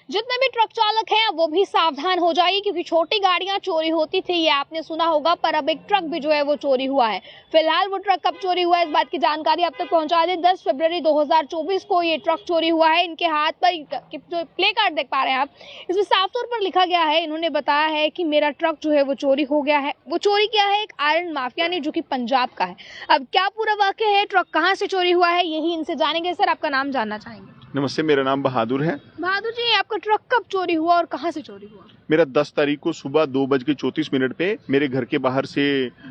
जितने भी ट्रक चालक हैं वो भी सावधान हो जाइए, क्योंकि छोटी गाड़ियां चोरी होती थी ये आपने सुना होगा, पर अब एक ट्रक भी जो है वो चोरी हुआ है। फिलहाल वो ट्रक कब चोरी हुआ है इस बात की जानकारी अब तक पहुंचा दें। 10 फरवरी 2024 को ये ट्रक चोरी हुआ है। इनके हाथ पर जो प्ले कार्ड देख पा रहे हैं आप, इसमें साफ तौर पर लिखा गया है, इन्होंने बताया है कि मेरा ट्रक जो है वो चोरी हो गया है। वो चोरी किया है एक आयरन माफिया ने, जो कि पंजाब का है। अब क्या पूरा वाकया है, ट्रक कहाँ से चोरी हुआ है, यही इनसे जानेंगे। सर, आपका नाम जानना चाहेंगे? नमस्ते, मेरा नाम बहादुर है। बहादुर जी, आपका ट्रक कब चोरी हुआ और कहां से चोरी हुआ? मेरा 10 तारीख को सुबह 2:34 पे मेरे घर के बाहर से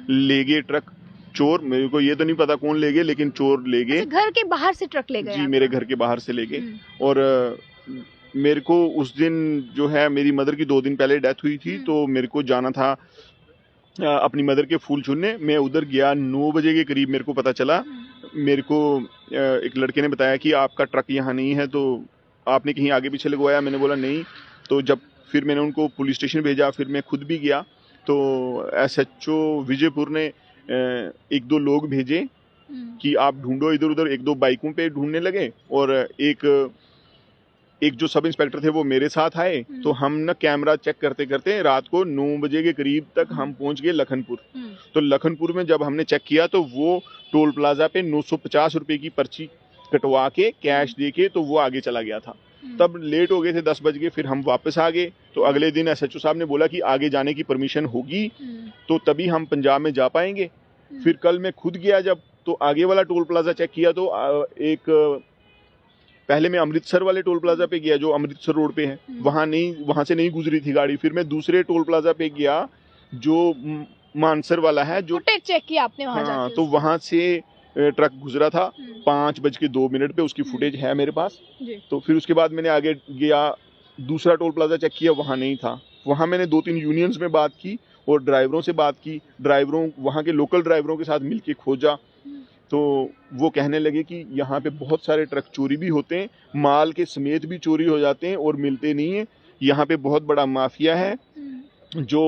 ले गए ट्रक चोर। मेरे को ये तो नहीं पता कौन ले गए, लेकिन चोर ले गए। अच्छा, घर के बाहर से ट्रक ले गए? जी, मेरे घर के बाहर से ले गए। और मेरे को उस दिन जो है, मेरी मदर की 2 दिन पहले डेथ हुई थी, तो मेरे को जाना था अपनी मदर के फूल चुनने। मैं उधर गया 9 बजे के करीब। मेरे को पता चला, मेरे को एक लड़के ने बताया कि आपका ट्रक यहाँ नहीं है, तो आपने कहीं आगे पीछे लगवाया। मैंने बोला नहीं। तो जब फिर मैंने उनको पुलिस स्टेशन भेजा, फिर मैं खुद भी गया, तो SHO विजयपुर ने 1-2 लोग भेजे कि आप ढूंढो इधर उधर। 1-2 बाइकों पे ढूंढने लगे, और एक जो सब इंस्पेक्टर थे वो मेरे साथ आए। तो हम ना कैमरा चेक करते करते रात को 9 बजे के करीब तक हम पहुंच गए लखनपुर। तो लखनपुर में जब हमने चेक किया, तो वो टोल प्लाजा पे 950 रुपए की पर्ची कटवा के कैश दे के तो वो आगे चला गया था। तब लेट हो गए थे, 10 बज गए। फिर हम वापस आ गए। तो अगले दिन SHO साहब ने बोला कि आगे जाने की परमिशन होगी तो तभी हम पंजाब में जा पाएंगे। फिर कल मैं खुद गया, जब तो आगे वाला टोल प्लाजा चेक किया, तो पहले मैं अमृतसर वाले टोल प्लाजा पे गया जो अमृतसर रोड पे है, वहां से नहीं गुजरी थी गाड़ी। फिर मैं दूसरे टोल प्लाजा पे गया जो मानसर वाला है, जो चेक किया आपने वहां जाके? तो वहां से ट्रक गुजरा था 5:02 पे। उसकी फुटेज है मेरे पास। तो फिर उसके बाद मैंने आगे गया, दूसरा टोल प्लाजा चेक किया, वहां नहीं था। वहां मैंने 2-3 यूनियंस में बात की और ड्राइवरों से बात की। ड्राइवरों, वहां के लोकल ड्राइवरों के साथ मिलके खोजा, तो वो कहने लगे कि यहाँ पे बहुत सारे ट्रक चोरी भी होते हैं, माल के समेत भी चोरी हो जाते हैं और मिलते नहीं है। यहाँ पे बहुत बड़ा माफिया है जो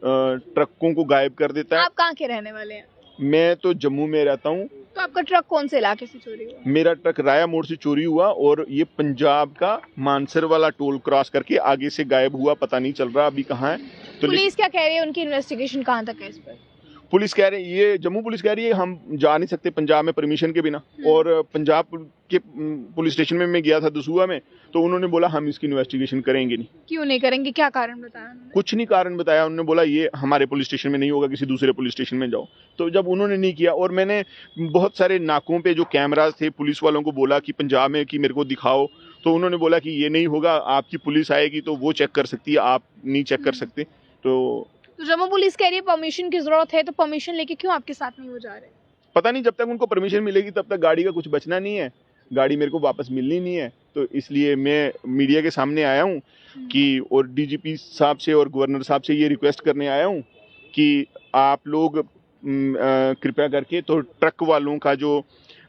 ट्रकों को गायब कर देता है। आप कहाँ के रहने वाले हैं? मैं तो जम्मू में रहता हूँ। तो आपका ट्रक कौन से इलाके से चोरी हुआ? मेरा ट्रक राया मोड़ से चोरी हुआ, और ये पंजाब का मानसर वाला टोल क्रॉस करके आगे से गायब हुआ। पता नहीं चल रहा अभी कहाँ है। तो पुलिस क्या कह रही है, उनकी इन्वेस्टिगेशन कहाँ तक है इस पर? पुलिस कह रही है, ये जम्मू पुलिस कह रही है हम जा नहीं सकते पंजाब में परमिशन के बिना। और पंजाब के पुलिस स्टेशन में मैं गया था दसूहा में, तो उन्होंने बोला हम इसकी इन्वेस्टिगेशन करेंगे नहीं। क्यों नहीं करेंगे, क्या कारण बताया उन्होंने? कुछ नहीं कारण बताया। उन्होंने बोला ये हमारे पुलिस स्टेशन में नहीं होगा, किसी दूसरे पुलिस स्टेशन में जाओ। तो जब उन्होंने नहीं किया, और मैंने बहुत सारे नाकों पे जो कैमराज थे पुलिस वालों को बोला कि पंजाब में कि मेरे को दिखाओ, तो उन्होंने बोला कि ये नहीं होगा, आपकी पुलिस आएगी तो वो चेक कर सकती है, आप नहीं चेक कर सकते। तो जम्मू पुलिस कह रही है परमिशन की जरूरत है, तो परमिशन लेके क्यों आपके साथ नहीं हो जा रहे? पता नहीं, जब तक उनको परमिशन मिलेगी तब तक गाड़ी का कुछ बचना नहीं है। गाड़ी मेरे को वापस मिलनी नहीं है। तो इसलिए मैं मीडिया के सामने आया हूँ कि, और DGP साहब से और गवर्नर साहब से ये रिक्वेस्ट करने आया हूँ कि आप लोग कृपया करके तो ट्रक वालों का जो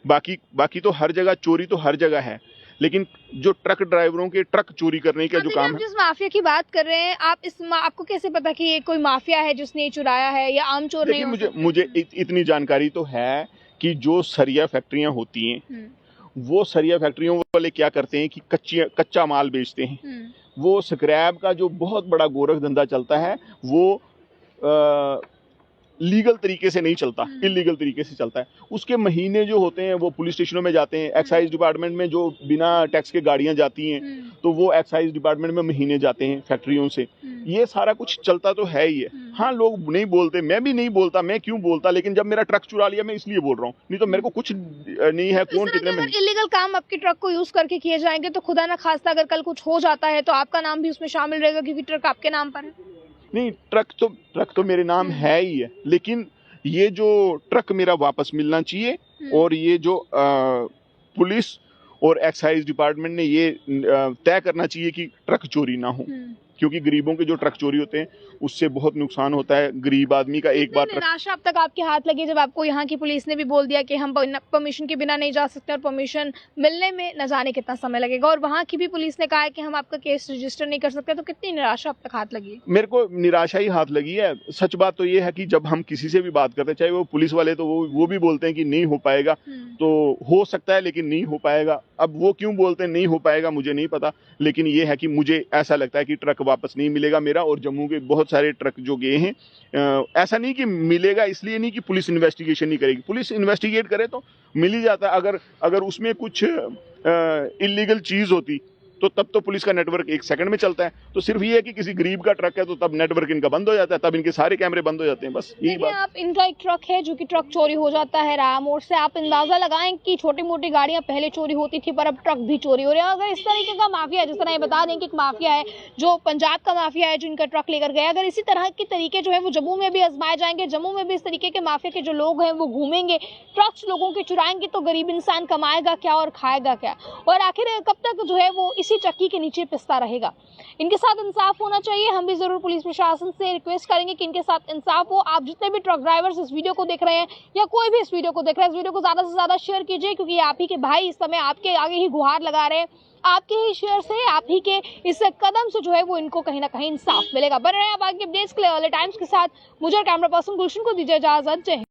बाकी तो हर जगह चोरी तो हर जगह है, लेकिन जो ट्रक ड्राइवरों के ट्रक चोरी करने का जो काम है। जिस माफिया की बात कर रहे हैं आप, आपको कैसे पता कि ये कोई माफिया है जिसने चुराया है या आम चोर नहीं? मुझे इतनी जानकारी तो है कि जो सरिया फैक्ट्रियां होती हैं, वो सरिया फैक्ट्रियों वाले क्या करते हैं कि कच्चा माल बेचते हैं। वो स्क्रैप का जो बहुत बड़ा गोरख धंधा चलता है, वो लीगल तरीके से नहीं चलता, इलीगल तरीके से चलता है। उसके महीने जो होते हैं वो पुलिस स्टेशनों में जाते हैं। एक्साइज डिपार्टमेंट में जो बिना टैक्स के गाड़ियां जाती हैं, तो वो एक्साइज डिपार्टमेंट में महीने जाते हैं फैक्ट्रियों से। ये सारा कुछ चलता तो है ही है। हाँ, लोग नहीं बोलते, मैं भी नहीं बोलता, मैं क्यों बोलता, लेकिन जब मेरा ट्रक चुरा लिया मैं इसलिए बोल रहा हूँ, नहीं तो मेरे को कुछ नहीं है। कौन कितने में इलीगल काम आपके ट्रक को यूज करके किए जाएंगे तो खुदा ना खास्ता अगर कल कुछ हो जाता है तो आपका नाम भी उसमें शामिल रहेगा, क्योंकि ट्रक आपके नाम पर है। नहीं, ट्रक तो मेरे नाम है ही है, लेकिन ये जो ट्रक मेरा वापस मिलना चाहिए, और ये जो पुलिस और एक्साइज डिपार्टमेंट ने ये तय करना चाहिए कि ट्रक चोरी ना हो, क्योंकि गरीबों के जो ट्रक चोरी होते हैं उससे बहुत नुकसान होता है। गरीब आदमी का एक बार ट्रक, निराशा अब तक आपके हाथ लगी जब आपको यहाँ की पुलिस ने भी बोल दिया कि हम परमिशन के बिना नहीं जा सकते और परमिशन मिलने में न जाने कितना समय लगेगा, और वहाँ की भी पुलिस ने कहा है कि हम आपका केस रजिस्टर नहीं कर सकते, तो कितनी निराशा अब तक हाथ लगी? मेरे को निराशा ही हाथ लगी है। सच बात तो ये है कि जब हम किसी से भी बात करते हैं, चाहे वो पुलिस वाले, तो वो भी बोलते हैं कि नहीं हो पाएगा, तो हो सकता है लेकिन नहीं हो पाएगा। अब वो क्यों बोलते हैं नहीं हो पाएगा मुझे नहीं पता, लेकिन ये है कि मुझे ऐसा लगता है कि ट्रक वापस नहीं मिलेगा मेरा और जम्मू के बहुत सारे ट्रक जो गए हैं। ऐसा नहीं कि मिलेगा इसलिए नहीं कि पुलिस इन्वेस्टिगेशन नहीं करेगी, पुलिस इन्वेस्टिगेट करे तो मिल ही जाता है। अगर उसमें कुछ इलीगल चीज होती तो तब तो पुलिस का नेटवर्क 1 सेकंड में चलता है। तो सिर्फ ये है कि किसी गरीब का ट्रक है तो तब नेटवर्क इनका बंद हो जाता है, तब इनके सारे कैमरे बंद हो जाते हैं, बस यही बात। आप इनका एक ट्रक है जो कि ट्रक चोरी हो जाता है रामोर से, आप अंदाजा लगाएं कि छोटी मोटी गाड़ियां पहले चोरी होती थी पर अब ट्रक भी चोरी हो रहे हैं। अगर इस तरीके का माफिया है, जिस तरह ये बता दें कि एक माफिया है जो पंजाब का माफिया है जो इनका ट्रक लेकर गया, अगर इसी तरह के तरीके जो है वो जम्मू में भी आजमाए जाएंगे, जम्मू में भी इस तरीके के माफिया के जो लोग हैं वो घूमेंगे, ट्रक्स लोगों के चुराएंगे, तो गरीब इंसान कमाएगा क्या और खाएगा क्या, और आखिर कब तक जो है वो इसी चक्की के नीचे पिसता रहेगा। इनके साथ इंसाफ होना चाहिए। हम भी जरूर पुलिस प्रशासन से रिक्वेस्ट करेंगे कि इनके साथ इंसाफ हो। आप जितने भी ट्रक ड्राइवर्स इस वीडियो को देख रहे हैं या कोई भी इस वीडियो को देख रहा है, इस वीडियो को ज्यादा से ज्यादा शेयर कीजिए, क्योंकि आप ही के भाई इस समय आपके आगे ही गुहार लगा रहे हैं। आपके ही शेयर से, आप ही के इस कदम से जो है वो इनको कहीं ना कहीं इंसाफ मिलेगा। बने रहे आप आगे अपडेट्स के लिए टाइम्स के साथ। मुझे कैमरा पर्सन गुलशन को दीजिए इजाजत। जय हिंद।